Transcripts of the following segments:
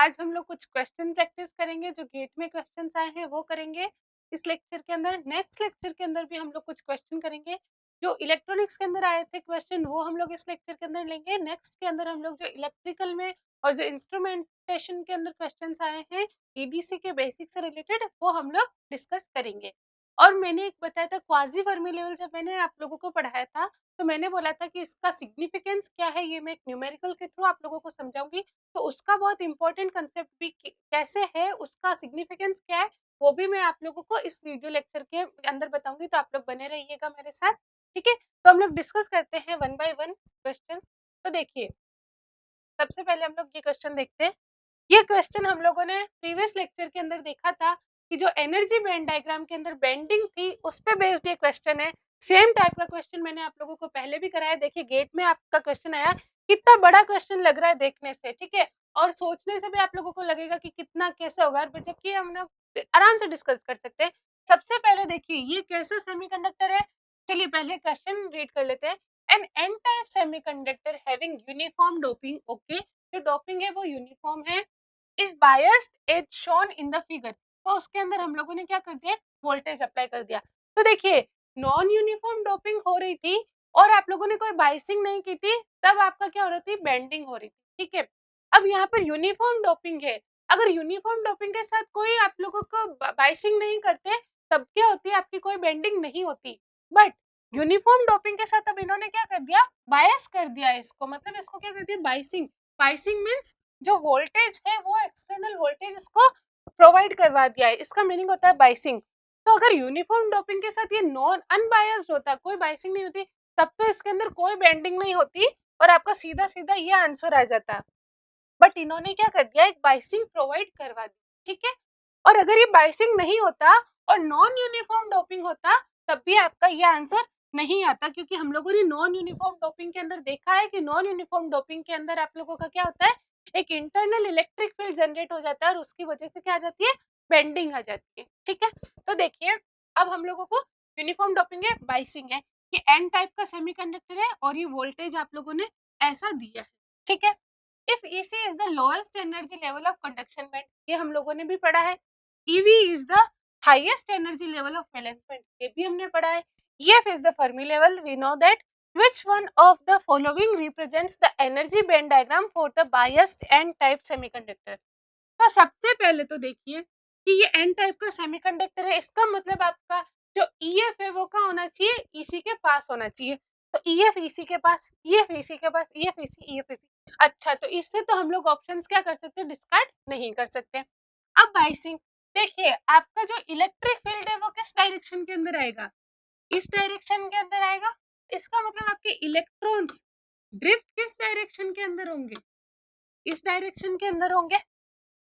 आज हम लोग कुछ क्वेश्चन प्रैक्टिस करेंगे, जो गेट में क्वेश्चंस आए हैं वो करेंगे इस लेक्चर के अंदर। नेक्स्ट लेक्चर के अंदर भी हम लोग कुछ क्वेश्चन करेंगे, जो इलेक्ट्रॉनिक्स के अंदर आए थे क्वेश्चन वो हम लोग इस लेक्चर के अंदर लेंगे। नेक्स्ट के अंदर हम लोग जो इलेक्ट्रिकल में और जो इंस्ट्रूमेंटेशन के अंदर क्वेश्चंस आए हैं ईडीसी के बेसिक से रिलेटेड, वो हम लोग डिस्कस करेंगे। और मैंने एक बताया था क्वाजी फर्मी लेवल, जब मैंने आप लोगों को पढ़ाया था तो मैंने बोला था कि इसका सिग्निफिकेंस क्या है, ये मैं एक न्यूमेरिकल के थ्रू आप लोगों को समझाऊंगी। तो उसका बहुत इंपॉर्टेंट कंसेप्ट भी कैसे है, उसका सिग्निफिकेंस क्या है, वो भी मैं आप लोगों को इस वीडियो लेक्चर के अंदर बताऊंगी। तो आप लोग बने रहिएगा मेरे साथ, ठीक है। तो हम लोग डिस्कस करते हैं वन बाय वन क्वेश्चन। तो देखिए, सबसे पहले हम लोग ये क्वेश्चन देखते हैं। ये क्वेश्चन हम लोगों ने प्रीवियस लेक्चर के अंदर देखा था कि जो एनर्जी बैंड डायग्राम के अंदर बेंडिंग थी उस पे बेस्ड ये क्वेश्चन है। सेम टाइप का क्वेश्चन मैंने आप लोगों को पहले भी कराया। देखिए गेट में आपका क्वेश्चन आया, कितना बड़ा क्वेश्चन लग रहा है देखने से, ठीक है, और सोचने से भी आप लोगों को लगेगा कि कितना कैसे होगा, जबकि हम लोग आराम से डिस्कस कर सकते हैं। सबसे पहले देखिए ये कैसा सेमीकंडक्टर है। चलिए पहले क्वेश्चन रीड कर लेते हैं। N n type semiconductor having uniform doping, okay, जो डोपिंग है वो यूनिफॉर्म है, is biased as shown in the figure. तो उसके अंदर हम लोगों ने क्या कर दिया, वोल्टेज अप्लाई कर दिया। तो देखिए नॉन यूनिफॉर्म डोपिंग हो रही थी और आप लोगों ने कोई बाइसिंग नहीं की थी, तब आपका क्या हो रही थी, बेंडिंग हो रही थी, ठीक है। अब यहाँ पर यूनिफॉर्म डोपिंग है, अगर यूनिफॉर्म डोपिंग के साथ कोई आप लोगों को बाइसिंग नहीं करते तब क्या होती है, आपकी कोई बेंडिंग नहीं होती। बट यूनिफॉर्म डोपिंग के साथ अब इन्होंने क्या कर दिया, बायस कर दिया इसको, मतलब इसको क्या कर दिया, बाइसिंग। बाइसिंग मीन्स जो वोल्टेज है वो एक्सटर्नल वोल्टेज इसको प्रोवाइड करवा दिया है, इसका मीनिंग होता है बाइसिंग। तो अगर यूनिफॉर्म डोपिंग के साथ ये नॉन अनबायस्ड होता, कोई बाइसिंग नहीं होती, तब तो इसके अंदर कोई बेंडिंग नहीं होती और आपका सीधा सीधा ये आंसर आ जाता। बट इन्होंने क्या कर दिया, एक बाइसिंग प्रोवाइड करवा दी, ठीक है। और अगर ये बाइसिंग नहीं होता और नॉन यूनिफॉर्म डोपिंग होता तब भी आपका ये आंसर नहीं आता, क्योंकि हम लोगों ने नॉन यूनिफॉर्म डोपिंग के अंदर देखा है कि नॉन यूनिफॉर्म डोपिंग के अंदर आप लोगों का क्या होता है, एक इंटरनल इलेक्ट्रिक फील्ड जनरेट हो जाता है और उसकी वजह से क्या आ जाती है, बेंडिंग आ जाती है, ठीक है। तो देखिए अब हम लोगों को यूनिफॉर्म डोपिंग है, बाइसिंग है, कि एन टाइप का सेमीकंडक्टर है और ये वोल्टेज आप लोगों ने ऐसा दिया है, ठीक है। If EC is the lowest energy level of conduction band, ये हम लोगों ने भी पढ़ा है। EV is the highest energy level of valence band, ये भी हमने पढ़ा है। EF is the Fermi level, we know that. Which one of the following represents the energy band diagram for the biased N type semiconductor? तो सबसे पहले तो देखिए कि ये N टाइप का सेमीकंडक्टर है, इसका मतलब आपका जो EF है वो कहाँ होना चाहिए, EC के पास होना चाहिए। तो EF EC के पास, EF EC के पास, EF EC, EF EC। अच्छा, तो इससे तो हम लोग ऑप्शंस क्या कर सकते हैं, डिस्कार्ड नहीं कर सकते। अब बाइसिंग, देखिए आपका जो इलेक्ट्रिक फील्ड है वो किस डायरेक्शन के अंदर आएगा, इस डायरेक्शन के अंदर आएगा। इसका मतलब आपके इलेक्ट्रॉन्स ड्रिफ्ट किस डायरेक्शन के अंदर होंगे, इस डायरेक्शन के अंदर होंगे।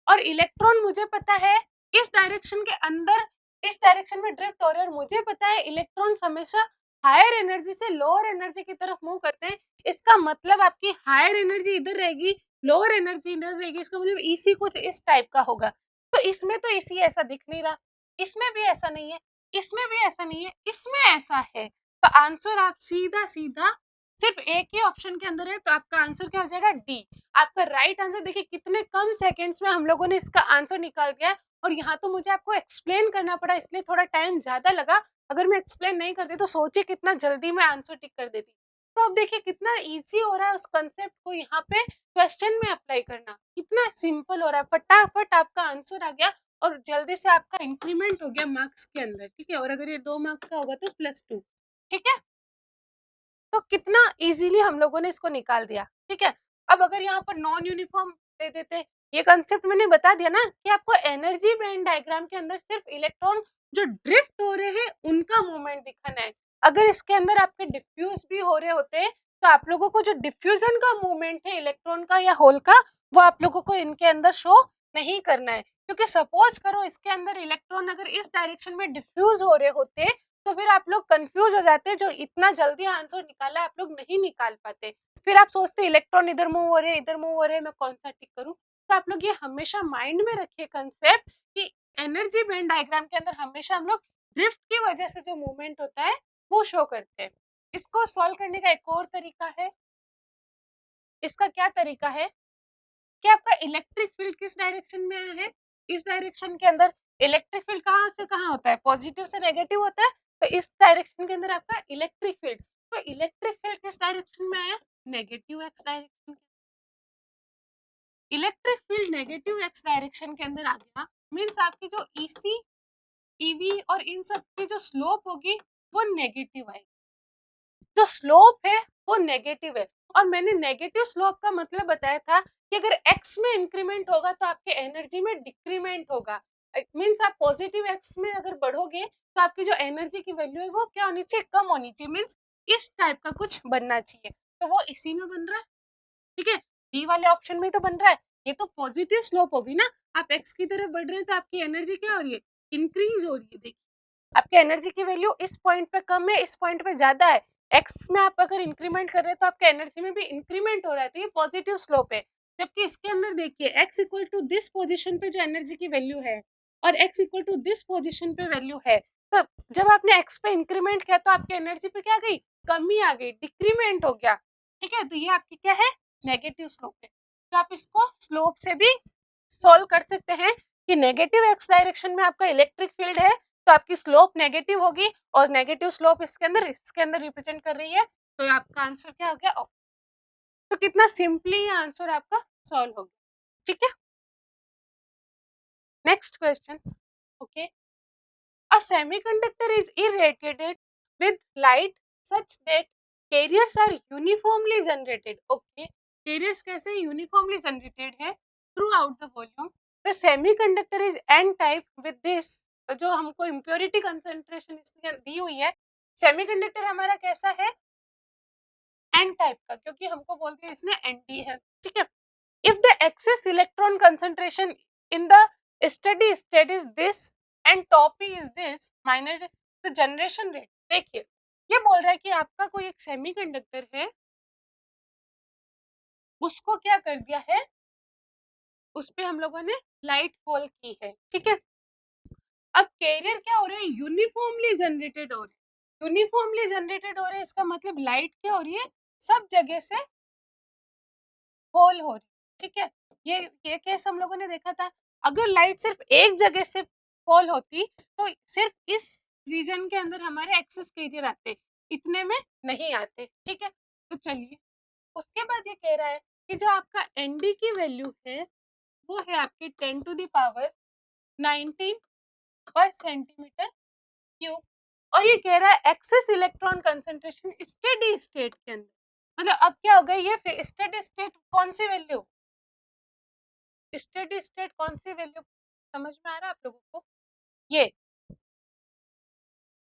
और इलेक्ट्रॉन मुझे पता है इस डायरेक्शन के अंदर, इस डायरेक्शन में ड्रिफ्ट हो रहे हैं, और मुझे पता है इलेक्ट्रॉन्स हमेशा हायर एनर्जी से लोअर एनर्जी की तरफ मूव करते हैं। इसका मतलब आपकी हायर एनर्जी इधर रहेगी, लोअर एनर्जी इधर रहेगी, इसका मतलब ईसी कुछ इस टाइप का होगा। तो इसमें तो ईसी ऐसा दिख नहीं रहा, इसमें भी ऐसा नहीं है, इसमें भी ऐसा नहीं है, इसमें ऐसा है। तो आंसर आप सीधा सीधा सिर्फ एक ही ऑप्शन के अंदर है, तो आपका आंसर क्या हो जाएगा, डी। आपका राइट आंसर, देखिए कितने कम सेकंड्स में हम लोगों ने इसका आंसर निकाल दिया। और यहाँ तो मुझे आपको एक्सप्लेन करना पड़ा, इसलिए थोड़ा टाइम ज्यादा लगा। अगर मैं एक्सप्लेन नहीं करती तो सोचिए कितना जल्दी मैं आंसर टिक कर देती। तो अब देखिए कितना इजी हो रहा है उस कंसेप्ट को यहाँ पे क्वेश्चन में अप्लाई करना, कितना सिंपल हो रहा है, फटाफट आपका आंसर आ गया और जल्दी से आपका इंक्रीमेंट हो गया मार्क्स के अंदर, ठीक है। और अगर ये 2 मार्क्स का होगा तो +2, ठीक है। तो कितना इजीली हम लोगों ने इसको निकाल दिया, ठीक है। अब अगर यहाँ पर नॉन यूनिफॉर्म दे देते, ये कंसेप्ट मैंने बता दिया ना कि आपको एनर्जी बैंड डायग्राम के अंदर सिर्फ इलेक्ट्रॉन जो ड्रिफ्ट हो रहे हैं उनका मूवमेंट दिखाना है। अगर इसके अंदर आपके डिफ्यूज भी हो रहे होते तो आप लोगों को जो डिफ्यूजन का मूवमेंट है इलेक्ट्रॉन का या होल का, वो आप लोगों को इनके अंदर शो नहीं करना है। क्योंकि सपोज करो इसके अंदर इलेक्ट्रॉन अगर इस डायरेक्शन में डिफ्यूज हो रहे होते तो फिर आप लोग कंफ्यूज हो जाते, जो इतना जल्दी आंसर निकाला आप लोग नहीं निकाल पाते। फिर आप सोचते इलेक्ट्रॉन इधर मूव हो रहे हैं, इधर मूव हो रहे हैं, मैं कौन सा टिक करूं। तो आप लोग ये हमेशा माइंड में रखिए कंसेप्ट कि एनर्जी बैंड डायग्राम के अंदर हमेशा हम लोग ड्रिफ्ट की वजह से जो मूवमेंट होता है वो शो करते हैं। इसको सॉल्व करने का एक और तरीका है, इसका क्या तरीका है, कि आपका इलेक्ट्रिक फील्ड किस डायरेक्शन में है, इस डायरेक्शन के अंदर इलेक्ट्रिक फील्ड कहाँ से कहाँ होता है, पॉजिटिव से नेगेटिव होता है, तो इस डायरेक्शन के अंदर आपका इलेक्ट्रिक फील्ड, तो इलेक्ट्रिक फील्ड किस डायरेक्शन में आया, negative x direction. Electric field negative x direction के अंदर आ गया, मीन्स आपकी जो ईसी ईवी और इन सब की जो स्लोप होगी वो नेगेटिव आएगी, जो स्लोप है वो नेगेटिव है। और मैंने नेगेटिव स्लोप का मतलब बताया था कि अगर एक्स में इंक्रीमेंट होगा तो आपके एनर्जी में डिक्रीमेंट होगा, मीन्स आप पॉजिटिव एक्स में अगर बढ़ोगे तो आपकी जो एनर्जी की वैल्यू है वो क्या होनी चाहिए, कम होनी चाहिए, मीन्स इस टाइप का कुछ बनना चाहिए, तो वो इसी में बन रहा है। ठीक है, डी वाले ऑप्शन में तो बन रहा है, ये तो पॉजिटिव स्लोप होगी ना, आप एक्स की तरफ बढ़ रहे हैं तो आपकी एनर्जी क्या हो रही है, इंक्रीज हो रही है। देखिए आपकी एनर्जी की वैल्यू इस पॉइंट पे कम है, इस पॉइंट पे ज्यादा है, एक्स में आप अगर इंक्रीमेंट कर रहे हैं तो आपके एनर्जी में भी इंक्रीमेंट हो रहा है, तो ये पॉजिटिव स्लोप है। जबकि इसके अंदर देखिए x equal to this position पे जो एनर्जी की वैल्यू है और x equal to this position पे वैल्यू है, तो जब आपने एक्स पे इंक्रीमेंट किया तो आपकी एनर्जी पे क्या गई, कमी आ गई, डिक्रीमेंट हो गया। ठीक है, तो ये आपकी क्या है, नेगेटिव स्लोप है। तो आप इसको स्लोप से भी सॉल्व कर सकते हैं कि नेगेटिव एक्स डायरेक्शन में आपका इलेक्ट्रिक फील्ड है तो आपकी स्लोप नेगेटिव होगी, और नेगेटिव स्लोप इसके अंदर रिप्रेजेंट कर रही है, तो आपका आंसर क्या हो गया, तो कितना सिंपली आंसर आपका सॉल्व हो गया। ठीक है, next question. Okay, a semiconductor is irradiated with light such that carriers are uniformly generated. Okay, carriers कैसे यूनिफॉर्मली जनरेटेड है through out the volume, the semiconductor is n type with this, जो हमको impurity concentration इसमें दी हुई है, semiconductor हमारा कैसा है, n टाइप का, क्योंकि हमको बोलते हैं इसने nd है। ठीक है, if the excess electron concentration in the steady state is this and top P is this minus the generation rate, देखिए ये बोल रहा है कि आपका कोई एक सेमीकंडक्टर है, उसको क्या कर दिया है, उस पे हम लोगों ने लाइट फॉल की है। ठीक है, अब कैरियर क्या हो रहे हैं, यूनिफॉर्मली जनरेटेड हो रहे हैं, यूनिफॉर्मली जनरेटेड हो रहे हैं, इसका मतलब लाइट क्या हो रही है, सब जगह से फॉल हो रही है। ठीक है, ये केस हम लोगों ने देखा था, अगर लाइट सिर्फ एक जगह से फॉल होती तो सिर्फ इस रीजन के अंदर हमारे एक्सेस कैरियर आते, इतने में नहीं आते। ठीक है, तो चलिए उसके बाद ये कह रहा है कि जो आपका एनडी की वैल्यू है वो है आपकी 10 टू द पावर 19 पर सेंटीमीटर क्यूब, और ये कह रहा है excess electron concentration steady state के अंदर, मतलब अब क्या हो गया, ये स्टेडी स्टेट कौन सी वैल्यू, स्टेडी स्टेट कौन सी वैल्यू, समझ में आ रहा है आप लोगों को,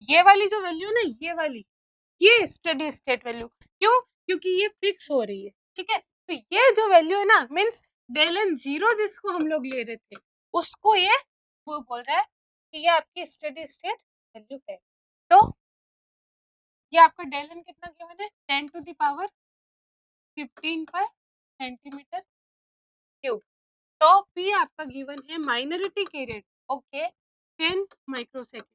ये वाली जो वैल्यू ना, ये वाली, ये स्टेडी स्टेट वैल्यू, क्यों, क्योंकि ये फिक्स हो रही है। ठीक है, तो ये जो वैल्यू है ना, मीन्स डेल एन जीरो जिसको हम लोग ले रहे थे उसको ये वो बोल रहा है कि ये आपकी स्टेडी स्टेट वैल्यू है। तो ये आपका डेल एन कितना गिवन है, 10 टू द पावर 15 पर सेंटीमीटर क्यूब, तो पी आपका गिवन है माइनॉरिटी कैरियर, ओके 10 माइक्रोसेकंड।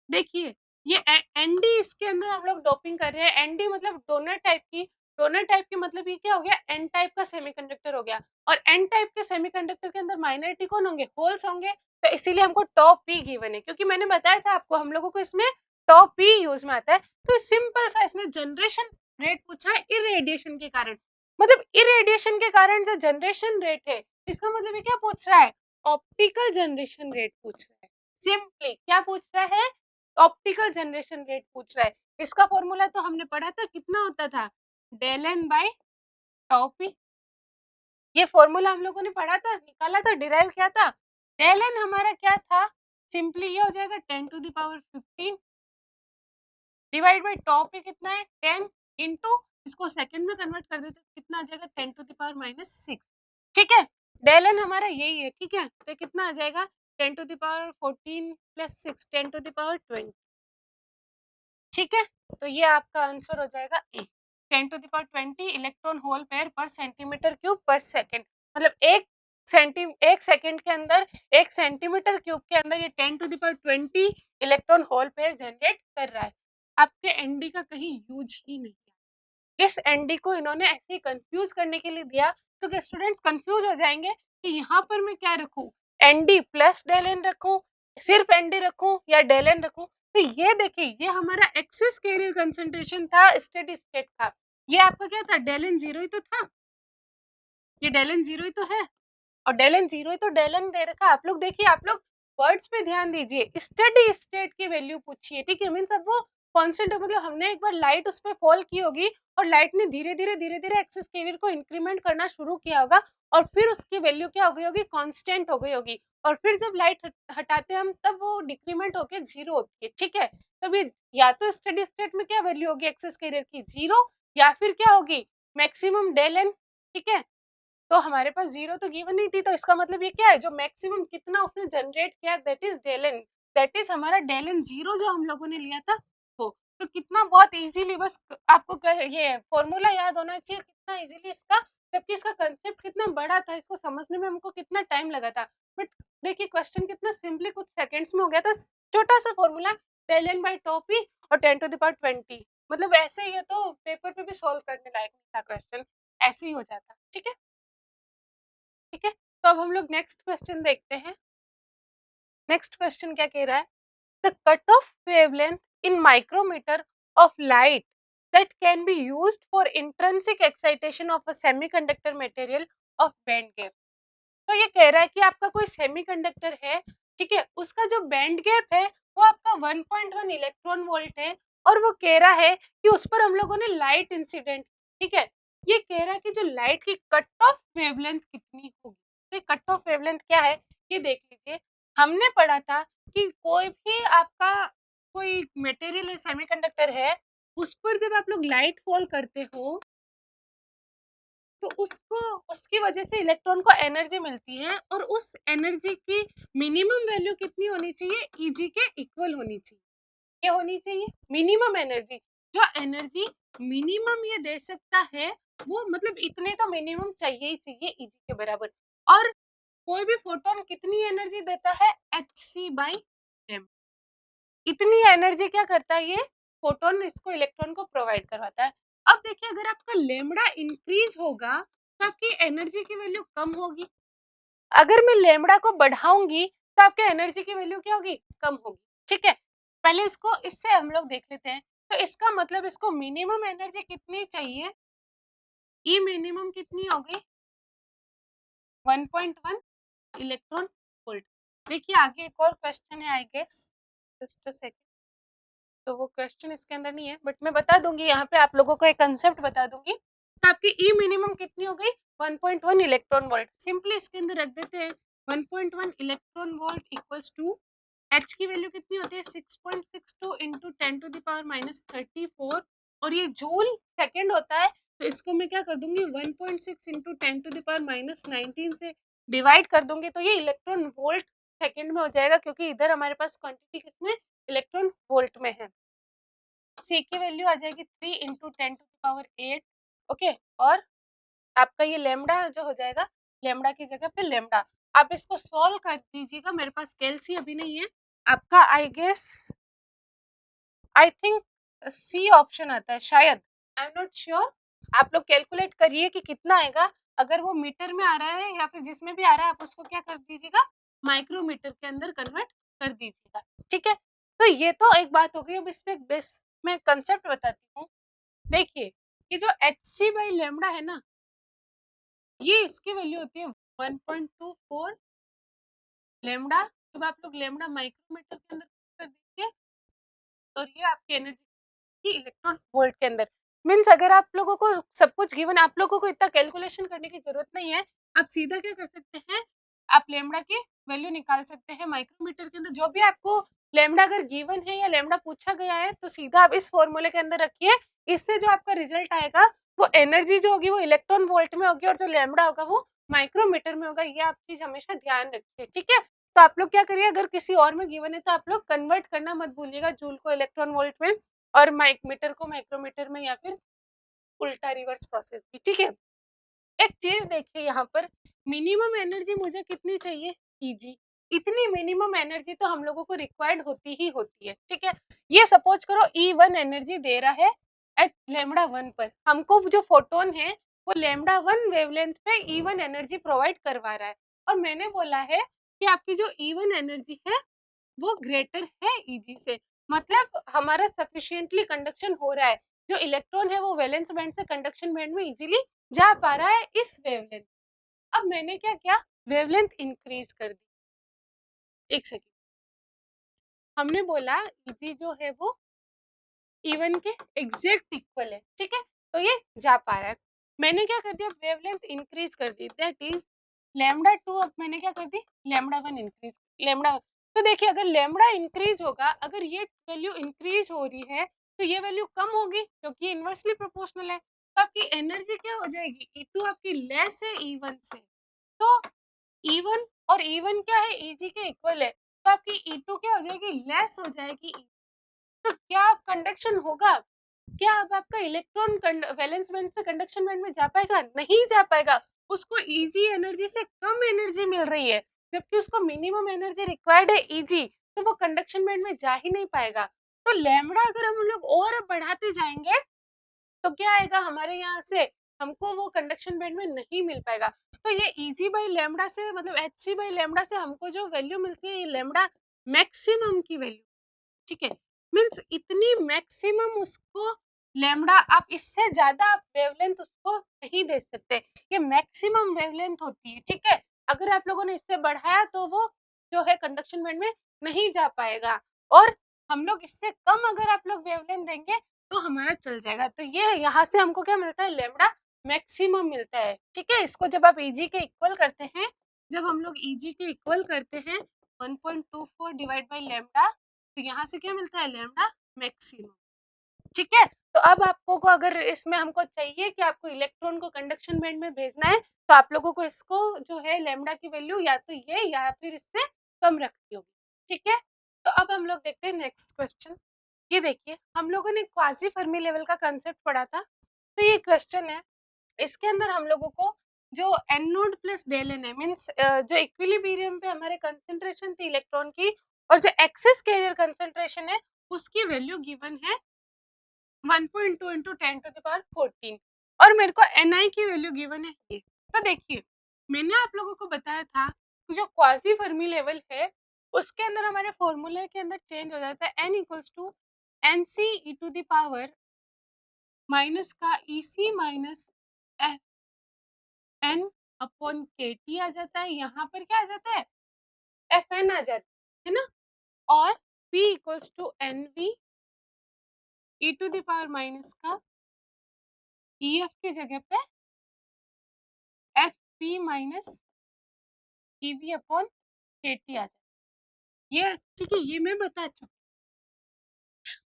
देखिए ये एनडी, इसके अंदर हम लोग डोपिंग कर रहे हैं, एनडी मतलब डोनर टाइप की, डोनर टाइप की मतलब ये क्या हो गया, एन टाइप का सेमीकंडक्टर हो गया, और एन टाइप के सेमीकंडक्टर के अंदर माइनॉरिटी कौन होंगे, होल्स होंगे, तो इसीलिए हमको टॉप पी गिवन है, क्योंकि मैंने बताया था आपको हम लोगों को इसमें टॉप पी यूज में आता है। तो सिंपल सा इसने जनरेशन रेट पूछा है इरेडिएशन के कारण, मतलब इरेडिएशन के कारण जो जनरेशन रेट है, इसका मतलब ये क्या पूछ रहा है, ऑप्टिकल जनरेशन रेट पूछ रहा है, सिंपली क्या पूछ रहा है, ऑप्टिकल जनरेशन रेट पूछ रहा है। इसका फॉर्मूला तो हमने पढ़ा था, कितना होता था, del n by tau p, ये फॉर्मूला हम लोगों ने पढ़ा था, निकाला था, डिराइव किया था। डेल एन हमारा क्या था, सिंपली ये हो जाएगा 10 to the power 15 divide by tau p कितना है 10 इंटू, इसको सेकंड में कन्वर्ट कर देते कितना आ जाएगा 10 टू द पावर -6। ठीक है, डेल एन हमारा यही है। ठीक है, तो कितना आ जाएगा 10 to the power 14 plus 6 10 to the power 20। ठीक है, तो ये आपका आंसर हो जाएगा A, 10 to the power 20 electron hole pair per centimetre cube per second, मतलब एक सेकंड के अंदर एक सेंटीमीटर क्यूब के अंदर ये 10 to the power 20 electron hole pair generate कर रहा है। आपके एनडी का कहीं यूज ही नहीं है, इस एनडी को इन्होंने ऐसे ही कंफ्यूज करने के लिए दिया क्योंकि स्टूडेंट्स कंफ्यूज हो जाएंगे कि यहाँ पर मैं क्या रखूँ, ND प्लस डेल एन रखूँ, सिर्फ ND रखूँ या डेल एन रखूँ। तो ये देखिए, ये हमारा एक्सेस कैरियर कंसंट्रेशन था स्टेडी स्टेट का। ये आपका क्या था, डेल एन जीरो ही तो था, ये डेल एन जीरो ही तो है, और डेल एन जीरो ही तो डेल एन दे रखा। आप लोग देखिए, आप लोग वर्ड्स पे ध्यान दीजिए, स्टेडी स्टेट की वैल्यू पूछिए, ठीक है, मीन्स अब वो कांस्टेंट, मतलब हमने एक बार लाइट उस पर फॉल की होगी और लाइट ने धीरे धीरे एक्सेस कैरियर को इंक्रीमेंट करना शुरू किया होगा, और फिर उसकी वैल्यू क्या हो गई होगी, कांस्टेंट हो गई होगी, और फिर जब लाइट हटाते हैं हम तब वो डिक्रीमेंट होके जीरो होती है, ठीक है। तभी या तो स्टेडी स्टेट में क्या वैल्यू होगी एक्सेस कैरियर की, जीरो, या फिर क्या होगी, मैक्सिमम डेल एन, ठीक है। तो हमारे पास जीरो तो गिवन नहीं थी, तो इसका मतलब ये क्या है, जो मैक्सिमम कितना उसने जनरेट किया that is del n, that is हमारा डेल एन जीरो जो हम लोगों ने लिया था वो। तो कितना बहुत इजीली, बस आपको ये फॉर्मूला याद होना चाहिए कितना इजीली इसका, जबकि इसका कंसेप्ट कितना बड़ा था, इसको समझने में हमको कितना टाइम लगा था, बट देखिए क्वेश्चन कितना सिंपली कुछ सेकेंड्स में हो गया था। छोटा सा formula, del n by tau p और 10 टू द पावर 20, मतलब ऐसे ही है तो पेपर पे भी सॉल्व करने लायक नहीं था क्वेश्चन, ऐसे ही हो जाता, ठीक है। ठीक है, तो अब हम लोग नेक्स्ट क्वेश्चन देखते हैं। नेक्स्ट क्वेश्चन क्या कह रहा है, the cut off wavelength in micrometre of light that can be used for intrinsic excitation of a semiconductor material of band gap। तो ये कह रहा है कि आपका कोई सेमीकंडक्टर है, ठीक है, उसका जो बैंड गैप है वो आपका 1.1 इलेक्ट्रॉन वोल्ट है, और वो कह रहा है कि उस पर हम लोगों ने लाइट इंसिडेंट, ठीक है, ये कह रहा है कि जो लाइट की कट ऑफ वेवलेंथ कितनी होगी। तो कट ऑफ वेवलेंथ क्या है ये देख लीजिए, हमने पढ़ा था कि कोई भी आपका कोई मटेरियल है, सेमीकंडक्टर है, उस पर जब आप लोग लाइट फॉल करते हो तो उसको, उसकी वजह से इलेक्ट्रॉन को एनर्जी मिलती है, और उस एनर्जी की मिनिमम वैल्यू कितनी होनी चाहिए, Eg के इक्वल होनी चाहिए। क्या होनी चाहिए, मिनिमम एनर्जी, जो एनर्जी मिनिमम ये दे सकता है वो, मतलब इतने तो मिनिमम चाहिए ही चाहिए Eg के बराबर। और कोई भी फोटोन कितनी एनर्जी देता है, hc/m, इतनी एनर्जी क्या करता है ये फोटोन, इसको इलेक्ट्रॉन को प्रोवाइड करवाता है। अब देखिए, अगर आपका लेमड़ा इंक्रीज होगा तो आपकी एनर्जी की वैल्यू कम होगी, अगर मैं लेमड़ा को बढ़ाऊंगी तो आपके एनर्जी की वैल्यू क्या होगी, कम होगी, ठीक है। पहले इसको इससे हम लोग देख लेते हैं, तो इसका मतलब इसको मिनिमम एनर्जी कितनी चाहिए, ई मिनिमम कितनी होगी, 1.1 इलेक्ट्रॉन वोल्ट। देखिए आगे एक और क्वेश्चन है, I guess, just a second, तो वो क्वेश्चन इसके अंदर नहीं है, बट मैं बता दूंगी यहाँ पे आप लोगों को एक कंसेप्ट बता दूंगी। तो आपकी ई मिनिमम कितनी हो गई, 1.1 इलेक्ट्रॉन वोल्ट, सिंपली इसके अंदर रख देते हैं 1.1 electron volt equals to h की वैल्यू कितनी होती है, 6.62 इंटू 10 टू द पावर -34, और ये जूल सेकेंड होता है, तो इसको मैं क्या कर दूंगी 1.6 इंटू 10 टू द पावर -19 से डिवाइड कर दूंगी, तो ये इलेक्ट्रॉन वोल्ट सेकेंड में हो जाएगा, क्योंकि इधर हमारे पास क्वांटिटी किसमें, इलेक्ट्रॉन वोल्ट में है। सी की वैल्यू आ जाएगी 3 into 10 to the power 8, okay, और आपका ये लेमडा जो हो जाएगा, लेमडा की जगह पे लेमडा। आप इसको सॉल्व कर दीजिएगा, मेरे पास कैलसी अभी नहीं है, आपका I guess, I think C option आता है शायद, आई एम नॉट श्योर। आप लोग कैलकुलेट करिए कि कितना आएगा, अगर वो मीटर में आ रहा है या फिर जिसमें भी आ रहा है, आप उसको क्या कर दीजिएगा, माइक्रोमीटर के अंदर कन्वर्ट कर दीजिएगा, ठीक है। तो ये तो एक बात हो गई, अब इसमें एक बेस में कंसेप्ट बताती हूँ। देखिए, ये जो एच सी बाई लेमडा है ना, ये इसकी वैल्यू होती है 1.24 लेमडा, जब आप लोग लेमडा माइक्रोमीटर के अंदर कर दीजिए, और ये आपकी एनर्जी की इलेक्ट्रॉन वोल्ट के अंदर, मीन्स अगर आप लोगों को सब कुछ गिवन, आप लोगों को इतना कैलकुलेशन करने की जरूरत नहीं है, आप सीधा क्या कर सकते हैं, आप लेमडा की वैल्यू निकाल सकते हैं माइक्रोमीटर के अंदर, जो भी आपको लेमडा अगर गिवन है या लेमडा पूछा गया है, तो सीधा आप इस फॉर्मूले के अंदर रखिए, इससे जो आपका रिजल्ट आएगा वो एनर्जी जो होगी वो इलेक्ट्रॉन वोल्ट में होगी, और जो लेमडा होगा वो माइक्रोमीटर में होगा, ये आप चीज हमेशा ध्यान रखिए, ठीक है। तो आप लोग क्या करिए, अगर किसी और में गिवन है तो आप लोग कन्वर्ट करना मत भूलिएगा, जूल को इलेक्ट्रॉन वोल्ट में और मीटर को माइक्रोमीटर में, या फिर उल्टा रिवर्स प्रोसेस भी, ठीक है। एक चीज देखिए यहाँ पर, मिनिमम एनर्जी मुझे कितनी चाहिए, Eg, इतनी मिनिमम एनर्जी तो हम लोगों को रिक्वायर्ड होती ही होती है, ठीक है। ये सपोज करो E1 एनर्जी दे रहा है एच लेमड़ा 1 पर, हमको जो फोटोन है वो λ1 वेवलेंथ पे E1 एनर्जी प्रोवाइड करवा रहा है, और मैंने बोला है कि आपकी जो E1 एनर्जी है वो ग्रेटर है Eg से, मतलब हमारा सफिशिएंटली कंडक्शन हो रहा है, जो इलेक्ट्रॉन है वो वैलेंस बैंड से कंडक्शन बैंड में इजीली जा पा रहा है इस वेवलेंथ। अब मैंने क्या किया, वेवलेंथ इंक्रीज कर दी। एक सेकेंड, हमने बोला Eg जो है वो E1 के एग्जैक्ट इक्वल है, ठीक है, तो ये जा पा रहा है। मैंने क्या कर दिया, वेवलेंथ इंक्रीज कर दी, दैट इज λ2, अब मैंने क्या कर दी, λ1 इंक्रीज, λ1। तो देखिए अगर लैम्बडा इंक्रीज होगा, अगर ये वैल्यू इंक्रीज हो रही है तो ये वैल्यू कम होगी क्योंकि ये इन्वर्सली प्रोपोर्शनल है, तो आपकी एनर्जी क्या हो जाएगी, E2 आपकी लेस है E1 से, तो E1 और E1 क्या है, Eg के इक्वल है, तो आपकी E2 क्या हो जाएगी, लेस हो जाएगी। तो क्या अब कंडक्शन होगा, क्या अब आपका इलेक्ट्रॉन वैलेंस बैंड से कंडक्शन बैंड में जा पाएगा, नहीं जा पाएगा, उसको Eg एनर्जी से कम एनर्जी मिल रही है, जबकि उसको मिनिमम एनर्जी रिक्वायर्ड है Eg, तो वो कंडक्शन बैंड में जा ही नहीं पाएगा। तो लैम्बडा अगर हम लोग और बढ़ाते जाएंगे तो क्या आएगा हमारे यहाँ से, हमको वो कंडक्शन बैंड में नहीं मिल पाएगा। तो ये Eg बाई लैम्बडा से, मतलब Hc बाई लैम्बडा से हमको जो वैल्यू मिलती है, ये लैम्बडा मैक्सिमम की वैल्यू, ठीक है, मीन्स इतनी मैक्सिमम उसको लैम्बडा, आप इससे ज्यादा आप वेवलेंथ उसको नहीं दे सकते, ये मैक्सिमम वेवलेंथ होती है, ठीक है। अगर आप लोगों ने इससे बढ़ाया तो वो जो है कंडक्शन बैंड में नहीं जा पाएगा, और हम लोग इससे कम अगर आप लोग वेवलेंथ देंगे तो हमारा चल जाएगा। तो ये यहाँ से हमको क्या मिलता है, लैम्बडा मैक्सिमम मिलता है, ठीक है। इसको जब आप Eg के इक्वल करते हैं, जब हम लोग Eg के इक्वल करते हैं 1.24 डिवाइड बाई लैम्बडा, तो यहाँ से क्या मिलता है, लैम्बडा मैक्सिमम, ठीक है। तो अब आपको को अगर इसमें हमको चाहिए कि आपको इलेक्ट्रॉन को कंडक्शन बैंड में भेजना है, तो आप लोगों को इसको जो है लैम्बडा की वैल्यू या तो ये या फिर इससे कम रखनी होगी, ठीक है। तो अब हम लोग देखते हैं नेक्स्ट क्वेश्चन। ये देखिए हम लोगों ने क्वाजी फर्मी लेवल का कंसेप्ट पढ़ा था, तो ये क्वेश्चन है, इसके अंदर हम लोगों को जो n naught plus del n है, मीन्स जो इक्विलिब्रियम पे हमारे कंसेंट्रेशन थी इलेक्ट्रॉन की, और जो एक्सेस कैरियर कंसेंट्रेशन है उसकी वैल्यू गिवन है 1.2 इंटू 10⁻14, और मेरे को Ni की वैल्यू गिवन है ये। तो देखिए मैंने आप लोगों को बताया था कि जो क्वाजी फर्मी लेवल है उसके अंदर हमारे फॉर्मूले के अंदर चेंज हो जाता है, n equals to n c e to the power minus का E c minus F n upon k T आ जाता है, यहाँ पर क्या आ जाता है, एफ एन आ जाता है ना, और p equals to n v e to the power minus का ई एफ की जगह पे F p minus E v upon k T आ जाता है, ये ठीक है, ये मैं बता चुकी।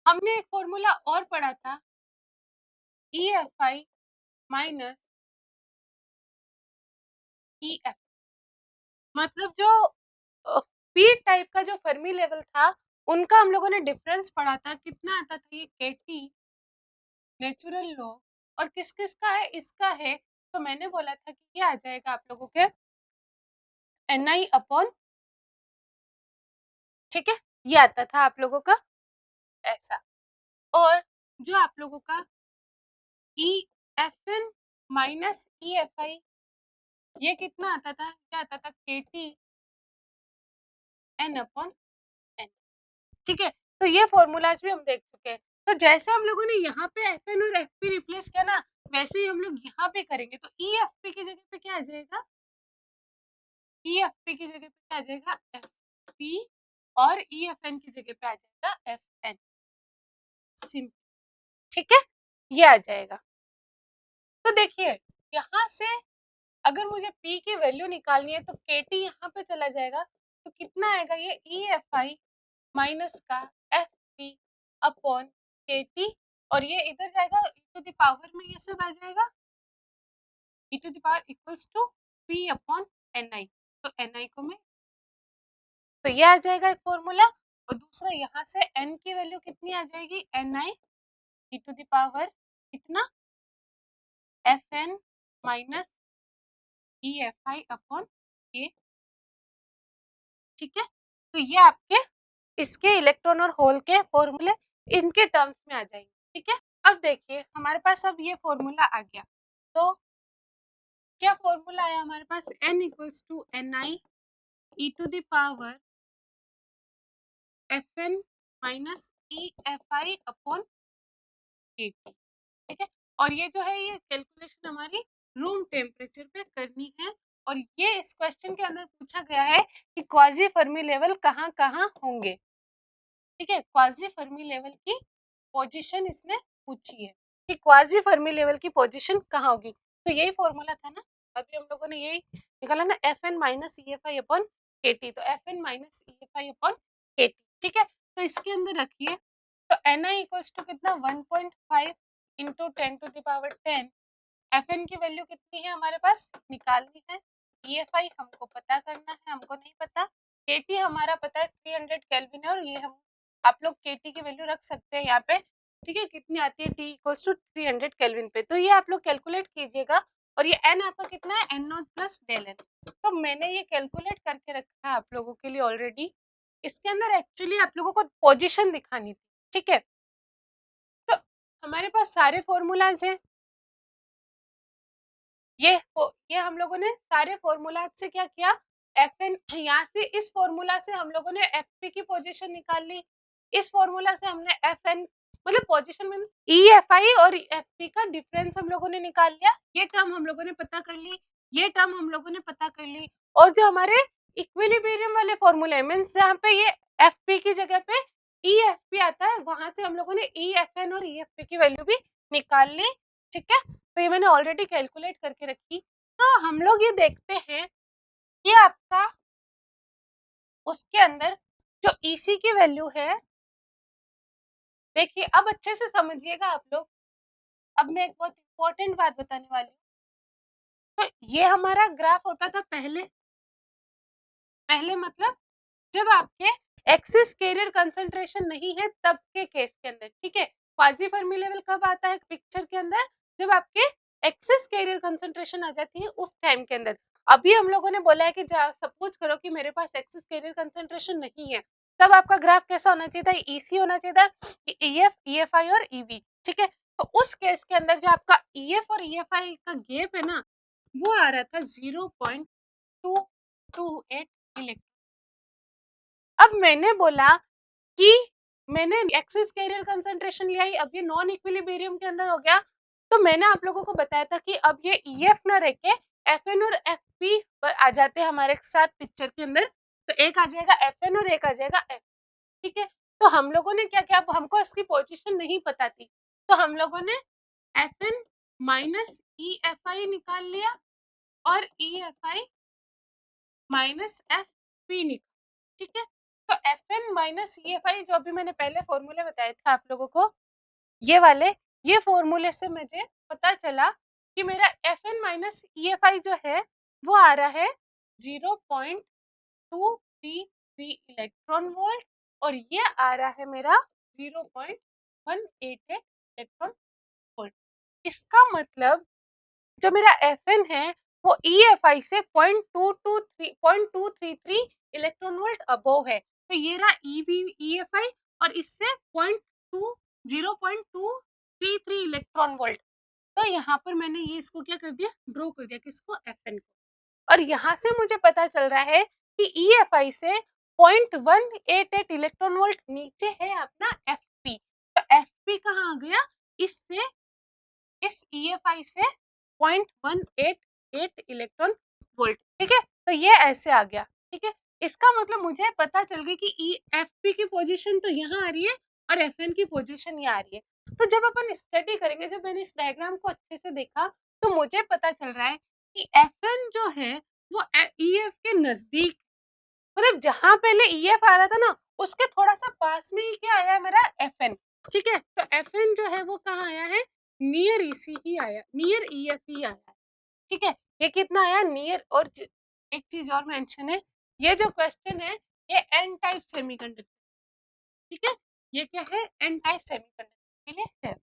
हमने एक फॉर्मूला और पढ़ा था, ई एफ आई माइनस ई एफ, मतलब जो पी टाइप का जो फर्मी लेवल था उनका हम लोगों ने डिफरेंस पढ़ा था, कितना आता था, ये के टी नेचुरल लॉ, और किस किस का है, इसका है, तो मैंने बोला था कि ये आ जाएगा आप लोगों के एन आई अपॉन, ठीक है, ये आता था आप लोगों का ऐसा, और जो आप लोगों का E F n minus E F I, ये कितना आता था, क्या आता था, के टी एन अपॉन एन, ठीक है। तो ये फॉर्मूलाज भी हम देख चुके हैं, तो जैसे हम लोगों ने यहाँ पे एफ एन और एफ पी रिप्लेस किया ना, वैसे ही हम लोग यहाँ पे करेंगे, तो ई एफ पी की जगह पे क्या आ जाएगा, ई एफ पी की जगह पे क्या आ जाएगा, एफ पी, और ई एफ एन की जगह पे आ जाएगा एफ एन, सिंपल, ठीक है, ये आ जाएगा। तो देखिए यहाँ से अगर मुझे P की वैल्यू निकालनी है तो KT यहाँ पे चला जाएगा, तो कितना आएगा, ये EFI माइनस का FP अपॉन KT, और ये इधर जाएगा e टू द पावर में, ये सब आ जाएगा e to the power equals to P upon Ni, तो Ni को मैं, तो ये आ जाएगा एक फॉर्मूला, और दूसरा यहाँ से N की वैल्यू कितनी आ जाएगी, Ni e to the power कितना, Fn minus EFI upon K, ठीक है। तो ये आपके इसके इलेक्ट्रॉन और होल के फॉर्मूले इनके टर्म्स में आ जाएंगे, ठीक है। अब देखिए हमारे पास अब ये फॉर्मूला आ गया, तो क्या फॉर्मूला आया हमारे पास, n equals to ni e to the power fn minus EFI upon kT, ठीक है। और ये जो है ये कैलकुलेशन हमारी रूम टेम्परेचर पे करनी है, और ये इस क्वेश्चन के अंदर पूछा गया है कि क्वाजी फर्मी लेवल कहाँ कहाँ होंगे, ठीक है। क्वाजी फर्मी लेवल की पोजीशन इसने पूछी है कि क्वाजी फर्मी लेवल की पोजीशन कहाँ होगी। तो यही फॉर्मूला था ना, अभी हम लोगों ने यही निकाला ना, Fn minus EFI upon KT, तो Fn minus EFI upon KT, ठीक है। तो इसके अंदर रखिए, तो Ni इक्वल्स टू कितना 1.5 इंटू 10⁻10। Fn की वैल्यू कितनी है हमारे पास, निकालनी है। EFI हमको पता करना है, हमको नहीं पता। KT हमारा पता है 300 केल्विन है, और ये हम आप लोग KT की वैल्यू रख सकते हैं यहाँ पे, ठीक है। कितनी आती है, T इक्वल्स टू 300 केल्विन पे, तो ये आप लोग कैलकुलेट कीजिएगा। और ये n आपका कितना है, n0 प्लस डेल n। तो मैंने ये कैलकुलेट करके रखा है आप लोगों के लिए ऑलरेडी। इसके अंदर एक्चुअली आप लोगों को पोजिशन दिखानी थी, ठीक है। तो हमारे पास सारे फॉर्मूलाज हैं, ये हम लोगों ने सारे फॉर्मूला से क्या किया, Fn, यहाँ से इस फॉर्मूला से हम लोगों ने Fp की पोजीशन निकाल ली, इस फॉर्मूला से हमने Fn मतलब पोजीशन मींस EFI और Fp का डिफरेंस हम लोगों ने निकाल लिया, ये टर्म हम लोगों ने पता कर ली, ये टर्म हम लोगों ने पता कर ली। और जो हमारे इक्विलिब्रियम वाले फॉर्मूले मींस जहाँ पे ये Fp की जगह पे EFP आता है, वहां से हम लोगों ने EFN और EFP की वैल्यू भी निकाल ली, ठीक है। तो ये मैंने ऑलरेडी कैलकुलेट करके रखी। तो हम लोग ये देखते हैं कि आपका उसके अंदर जो EC की वैल्यू है, देखिए अब अच्छे से समझिएगा आप लोग। अब मैं एक बहुत इंपॉर्टेंट बात बताने वाली हूँ। तो ये हमारा ग्राफ होता था पहले, पहले मतलब जब आपके एक्सिस कैरियर कंसंट्रेशन नहीं है तब के केस के अंदर, ठीक है। क्वाजी फर्मी लेवल कब आता है पिक्चर के अंदर, जब आपके एक्सिस कैरियर कंसंट्रेशन आ जाती है उस टाइम के अंदर। अभी हम लोगों ने बोला है कि सपोज करो कि मेरे पास एक्सिस कैरियर कंसंट्रेशन नहीं है, तब आपका ग्राफ कैसा होना चाहिए था, EC होना चाहिए था, EF, EFI और EV, ठीक है। तो उस केस के अंदर जो आपका EF और EFI का गैप है ना, वो आ रहा था 0.228 इलेक्ट्रॉन। अब मैंने बोला कि मैंने एक्सिस कैरियर कंसंट्रेशन लिया ही, अब ये नॉन इक्विलिब्रियम के अंदर हो गया। तो मैंने आप लोगों को बताया था कि अब ये EF ना रह के FN और FP आ जाते हैं हमारे साथ पिक्चर के अंदर। तो एक आ जाएगा FN और एक आ जाएगा F, ठीक है। तो हम लोगों ने क्या किया, अब हमको इसकी पोजीशन नहीं पता थी, तो हम लोगों ने FN माइनस EFI निकाल लिया और EFI माइनस FP निकाल, ठीक है। तो Fn माइनस EFI जो अभी मैंने पहले फॉर्मूले बताए थे आप लोगों को, ये वाले, ये फॉर्मूले से मुझे पता चला कि मेरा Fn माइनस EFI जो है वो आ रहा है 0.233 इलेक्ट्रॉन वोल्ट, और ये आ रहा है मेरा 0.188 इलेक्ट्रॉन वोल्ट। इसका मतलब जो मेरा Fn है वो EFI से 0.233 इलेक्ट्रॉन वोल्ट अबोव है। तो ये रहा EFI और इससे 0.233 इलेक्ट्रॉन वोल्ट। तो यहाँ पर मैंने ये इसको क्या कर दिया, ड्रॉ कर दिया, किसको, Fn को। और यहाँ से मुझे पता चल रहा है कि EFI से 0.188 इलेक्ट्रॉन वोल्ट नीचे है अपना FP। तो FP कहाँ आ गया, इससे इस EFI से 0.188 इलेक्ट्रॉन वोल्ट, ठीक है। तो ये ऐसे आ गया, ठीक है। इसका मतलब मुझे पता चल गया कि FP की पोजीशन तो यहाँ आ रही है और FN की पोजीशन यहाँ आ रही है। तो जब अपन स्टडी करेंगे, जब मैंने इस डायग्राम को अच्छे से देखा, तो मुझे पता चल रहा है कि FN जो है वो EF के नजदीक, मतलब जहां पहले EF आ रहा था ना उसके थोड़ा सा पास में ही क्या आया है, मेरा FN, ठीक है। तो FN जो है वो कहाँ आया है, नियर EC ही आया, नियर EF ही आया है, ठीक है। ये कितना आया, नियर। और एक चीज और मेंशन है, ये जो क्वेश्चन है ये एन टाइप सेमीकंडक्टर, ठीक है। ये क्या है, एन टाइप सेमीकंडक्टर के लिए है।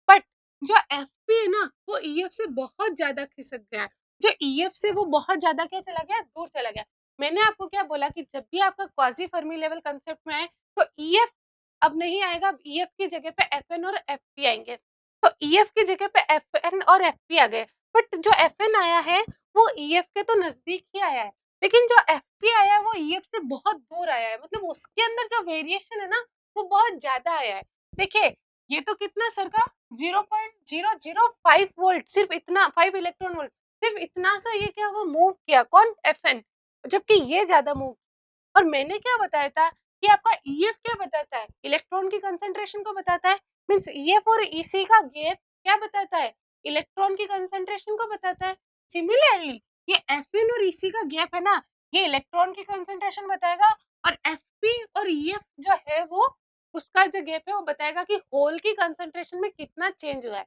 बट जो FP है ना वो EF से बहुत ज्यादा खिसक गया, जो EF से वो बहुत ज्यादा क्या चला गया, दूर चला गया। मैंने आपको क्या बोला कि जब भी आपका क्वाजी फर्मी लेवल कंसेप्ट में आए तो EF अब नहीं आएगा, अब EF की जगह पे FN और FP आएंगे। तो EF की जगह पे FN और FP आ गए। बट जो FN आया है वो EF के तो नजदीक ही आया है, लेकिन जो FP आया है वो EF से बहुत दूर आया है, मतलब उसके अंदर जो वेरिएशन है ना वो बहुत ज्यादा आया है। देखिए ये तो कितना सर का 0.005 वोल्ट, सिर्फ इतना 5 इलेक्ट्रॉन वोल्ट, सिर्फ इतना सा ये क्या वो मूव किया, कौन, FN, जबकि ये ज्यादा मूव। और मैंने क्या बताया था कि आपका EF क्या बताता है, इलेक्ट्रॉन की कंसंट्रेशन को बताता है, मींस EF और EC का गैप क्या बताता है, इलेक्ट्रॉन की कंसंट्रेशन को बताता है। सिमिलरली ये FN और EC का गैप है ना, ये इलेक्ट्रॉन की कंसंट्रेशन बताएगा, और FP और EF जो है वो उसका जो गैप है वो बताएगा कि होल की कंसंट्रेशन में कितना चेंज हुआ है।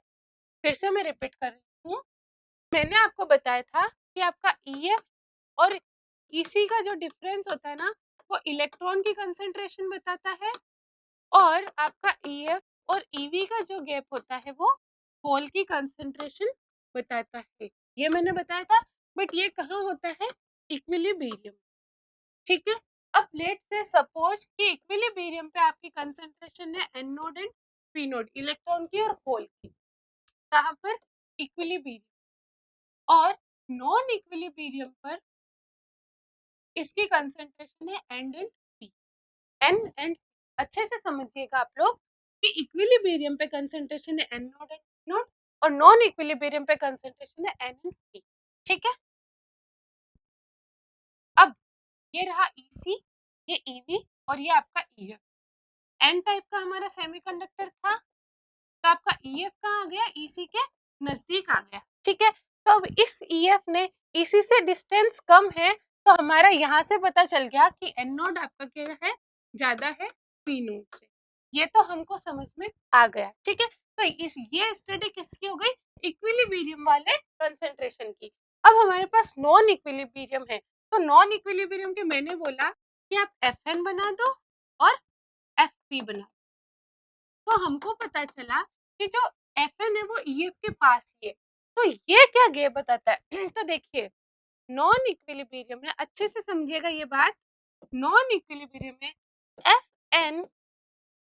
फिर से मैं रिपीट कर रही हूँ, मैंने आपको बताया था कि आपका EF और EC का जो डिफरेंस होता है ना वो इलेक्ट्रॉन की कंसंट्रेशन बताता है, और आपका EF और EV का जो गैप होता है वो होल की कंसंट्रेशन बताता है। ये मैंने बताया था, बट ये कहाँ होता है, इक्विलिब्रियम, ठीक है। अब लेट से सपोज कि इक्विलिब्रियम पे आपकी कंसंट्रेशन है n naught and p naught, electron की और होल की, कहाँ पर, इक्विलिब्रियम। और नॉन इक्विलिब्रियम पर इसकी कंसंट्रेशन है n and p, n and, अच्छे से समझिएगा आप लोग कि इक्विलिब्रियम पे कंसंट्रेशन है n naught and p naught, और नॉन इक्विलिब्रियम पे कंसंट्रेशन है एन एंड पी, ठीक है। अब ये रहा EC, ये EV और ये आपका EF, एन टाइप का हमारा सेमीकंडक्टर था, तो आपका EF कहाँ आ गया, EC के नजदीक आ गया, ठीक है। तो अब इस EF ने EC से डिस्टेंस कम है, तो हमारा यहाँ से पता चल गया कि एन नोड आपका क्या है, ज्यादा है पी नोड से। ये तो हमको समझ में आ गया, ठीक है। तो इस ये स्टडी किसकी हो गई, इक्विलिब्रियम वाले कंसंट्रेशन की। अब हमारे पास नॉन इक्विलिब्रियम है, तो नॉन इक्विलिब्रियम के मैंने बोला कि आप FN बना दो और FP बना दो, तो हमको पता चला कि जो FN है वो EF के पास ही है, तो ये क्या गैप बताता है तो देखिए नॉन इक्विलिब्रियम में, अच्छे से समझिएगा ये बात, नॉन इक्विलिब्रियम में FN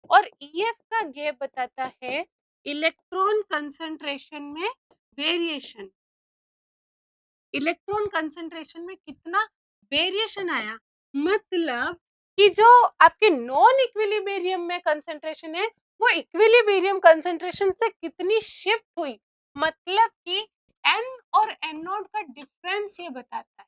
और EF का गैप बताता है इलेक्ट्रॉन कंसंट्रेशन में वेरिएशन, इलेक्ट्रॉन कंसंट्रेशन में कितना वेरिएशन आया, मतलब कि जो आपके नॉन इक्विलिब्रियम में कंसंट्रेशन है वो इक्विलिब्रियम कंसंट्रेशन से कितनी शिफ्ट हुई, मतलब कि N और N नोड का डिफरेंस ये बताता है,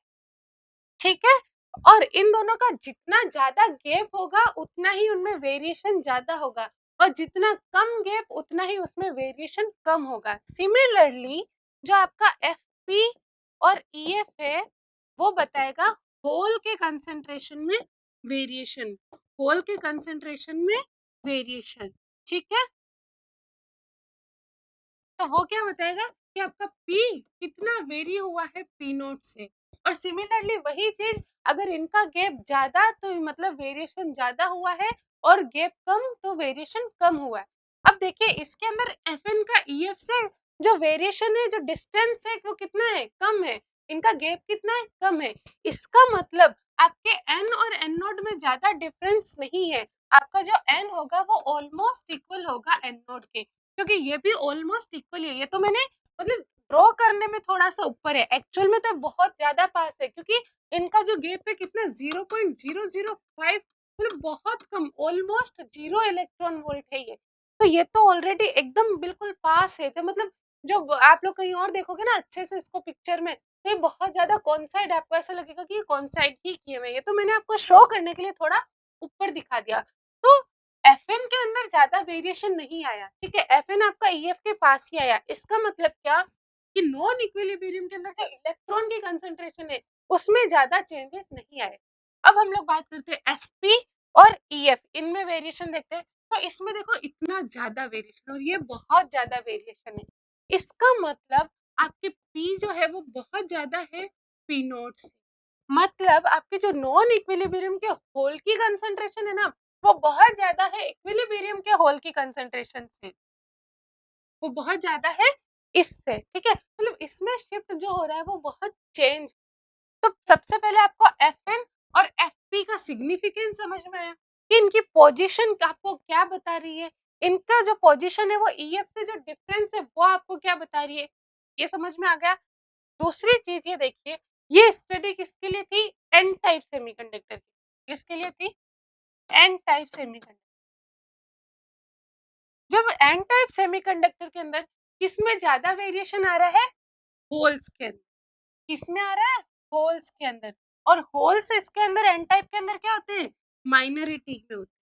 ठीक है। और इन दोनों का जितना ज्यादा गैप होगा उतना ही उनमें वेरिएशन ज्यादा होगा, और जितना कम गैप उतना ही उसमें वेरिएशन कम होगा। सिमिलरली जो आपका FP और EF है वो बताएगा होल के कंसंट्रेशन में वेरिएशन, होल के कंसंट्रेशन में वेरिएशन, ठीक है। तो वो क्या बताएगा कि आपका P कितना वेरी हुआ है P नोट से, और सिमिलरली वही चीज अगर इनका गैप ज्यादा तो मतलब वेरिएशन ज्यादा हुआ है, और गैप कम तो वेरिएशन कम हुआ है। अब देखिए इसके अंदर FN का EF से जो वेरिएशन है, जो डिस्टेंस है वो कितना है, कम है, इनका गैप कितना है, कम है। इसका मतलब आपके N और N नोड में ज्यादा डिफरेंस नहीं है, आपका जो N होगा वो ऑलमोस्ट इक्वल होगा N नोड के, क्योंकि ये भी ऑलमोस्ट इक्वल है। ये तो मैंने मतलब ड्रॉ करने में थोड़ा सा ऊपर है, एक्चुअल में तो बहुत ज्यादा पास है, क्योंकि इनका जो गैप है कितना 0.005, मतलब बहुत कम, ऑलमोस्ट 0 इलेक्ट्रॉन वोल्ट है ये। तो ये तो ऑलरेडी एकदम बिल्कुल पास है, जो मतलब जो आप लोग कहीं और देखोगे ना अच्छे से इसको पिक्चर में, तो ये बहुत ज्यादा कॉन्साइड, आपको ऐसा लगेगा कि ये कॉन्साइड ही किए हुए। ये तो मैंने आपको शो करने के लिए थोड़ा ऊपर दिखा दिया। तो FN के अंदर ज्यादा वेरिएशन नहीं आया, ठीक है, FN आपका EF के पास ही आया। इसका मतलब क्या कि नॉन इक्विलिब्रियम के अंदर जो इलेक्ट्रॉन की कंसंट्रेशन है उसमें ज्यादा चेंजेस नहीं आए। अब हम लोग बात करते हैं FP और EF, इनमें वेरिएशन देखते हैं, तो इसमें देखो इतना ज्यादा वेरिएशन और ये बहुत ज्यादा वेरिएशन है। इसका मतलब आपके P जो है वो बहुत ज्यादा है P नोट से, मतलब आपके जो नॉन इक्विलिब्रियम के होल की कंसंट्रेशन है ना वो बहुत ज्यादा है इक्विलिब्रियम के होल की कंसंट्रेशन से, वो बहुत ज्यादा है इससे, ठीक है। मतलब इसमें शिफ्ट जो हो रहा है वो बहुत चेंज। तो सबसे पहले आपको FN और FP का सिग्निफिकेंस समझ में आया कि इनकी पोजीशन आपको क्या बता रही है, इनका जो पोजीशन है वो EF से जो डिफरेंस है वो आपको क्या बता रही है। ये समझ में आ गया। दूसरी चीज ये देखिए, ये स्टडी किसके लिए थी? एन टाइप सेमीकंडक्टर की। किसके लिए थी? N type semiconductor. जब एन टाइप सेमीकंडक्टर के अंदर किसमें ज्यादा वेरिएशन आ रहा है? होल्स के अंदर। किसमें आ रहा है? होल्स के अंदर। और होल्स इसके अंदर एन टाइप के अंदर क्या होते हैं? माइनॉरिटी में होते हैं।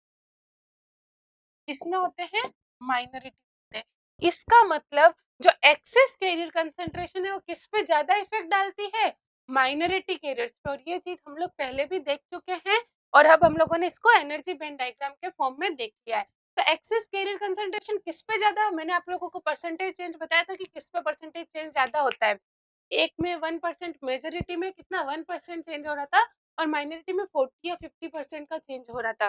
किसमें होते हैं? माइनॉरिटी होते हैं। इसका मतलब जो एक्सेस कैरियर कंसंट्रेशन है वो किस पे ज्यादा इफेक्ट डालती है? माइनॉरिटी कैरियर्स पे। और ये चीज हम लोग पहले भी देख चुके हैं और अब हम लोगों ने इसको एनर्जी बैंड डायग्राम के फॉर्म में देख लिया है। तो एक्सेस कैरियर कंसंट्रेशन किस पे ज्यादा? मैंने आप लोगों को परसेंटेज चेंज बताया था कि किस पे परसेंटेज चेंज ज्यादा होता है। एक में 1%, मेजोरिटी में कितना 1% चेंज हो रहा था और माइनॉरिटी में 40 या 50% का चेंज हो रहा था,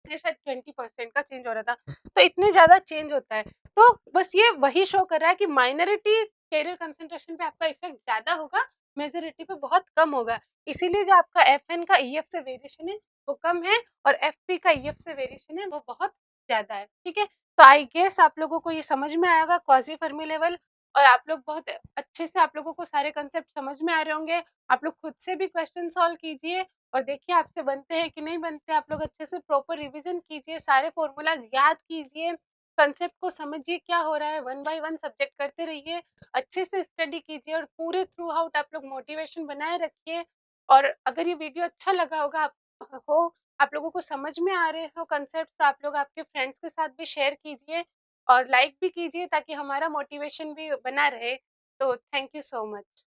या शायद 20% का चेंज हो रहा था। तो इतने ज्यादा चेंज होता है। तो बस ये वही शो कर रहा है कि माइनॉरिटी कैरियर कंसंट्रेशन पे आपका इफेक्ट ज्यादा होगा, मेजोरिटी पे बहुत कम होगा। इसीलिए जो आपका एफ एन का ई एफ से वेरिएशन है वो कम है और एफ पी का ई एफ से वेरिएशन है वो बहुत ज्यादा है। ठीक है, तो आई गेस आप लोगों को ये समझ में आएगा क्वाजी फर्मी लेवल, और आप लोग बहुत अच्छे से, आप लोगों को सारे कंसेप्ट समझ में आ रहे होंगे। आप लोग खुद से भी क्वेश्चन सॉल्व कीजिए और देखिए आपसे बनते हैं कि नहीं बनते। आप लोग अच्छे से प्रॉपर रिवीजन कीजिए, सारे फॉर्मूलाज याद कीजिए, कंसेप्ट को समझिए क्या हो रहा है, वन बाय वन सब्जेक्ट करते रहिए, अच्छे से स्टडी कीजिए और पूरे थ्रू आउट आप लोग मोटिवेशन बनाए रखिए। और अगर ये वीडियो अच्छा लगा होगा आप लोगों को समझ में आ रहे हो कंसेप्ट, तो आप लोग आपके फ्रेंड्स के साथ भी शेयर कीजिए और लाइक भी कीजिए ताकि हमारा मोटिवेशन भी बना रहे। तो थैंक यू सो मच।